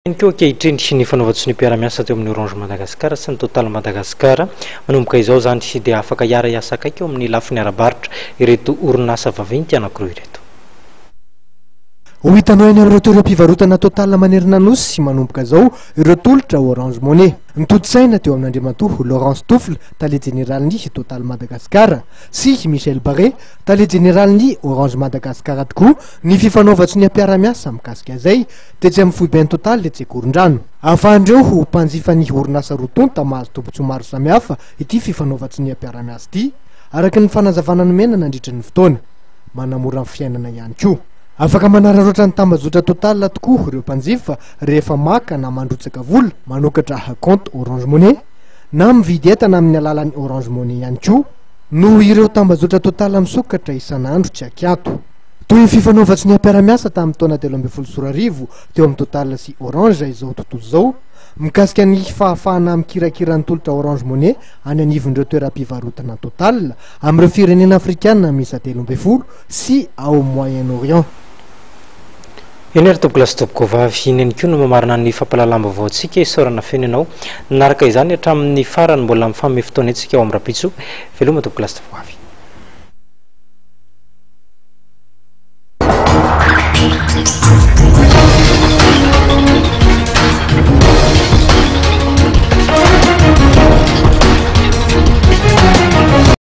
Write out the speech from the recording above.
Koa kehitriny sy ny fanaovatsy ny mpiara-miasa teo amin'ny Orange Madagascar sy ny Total Madagascar manomboka izao zany sy dia afaka hiara-iasa akaiky eo amin'ny lafiny ara-baritra ireto orinasa vaventy anankiroa ireto. Ho hitanao eny amin'ireo toeram-pivarotana Total manerana nosy sy manomboka zao ireo tolotra Orange Money. Nitoditsaina teo amin'ny andriamatoa Laurence Toufle, tale général-ny Total Madagascar, sy Michel Barré, tale général-ny Orange Madagascar tokoa ny fifanaovatsy ny mpiara-miasa mikasika izay dia tsy amin'ny foiben'ny Total le Tsekorondrano. Ahafahandreo ho mpanjifa ny orinasa rotonta mahazo tombotsoa maro samihafa ity fifanaovatsy ny mpiara-miasa ity, araky ny fanazavana nomena nandritra ny fotoana, manamora ny fiainana ihany koa. Afaka manararaotra ny tambazotra Total tokoa ireo mpanjifa rehefa maka na mandrotsaka vola manokatra compte Orange Money na mividy entana amin'ny alalan'ny Orange Money ihany koa, no ireo tambazotra Total misokatra isan'andro tsy akiato. Toy ny fifanaovatsy ny mpiara-miasa tamin'ny taona 2014 teo amin'ny Total sy Orange izao tontolo izao, mikasika ny fahafahana mikirakira ny tolotra Orange Money any anivon'ireo toeram-pivarotana Total amin'ireo firenena afrikana miisa 13 sy ao Moyen-Orient. Eny tompoko lasa tompoko vavy iny koa no mamarina ny fampalalamba vaoantsika isaorana fenanao naraka izany hatramin'ny farany mbola mifamehy fotoana antsika ao amin'ny rapitso veloma tompoko lasa tompoko vavy.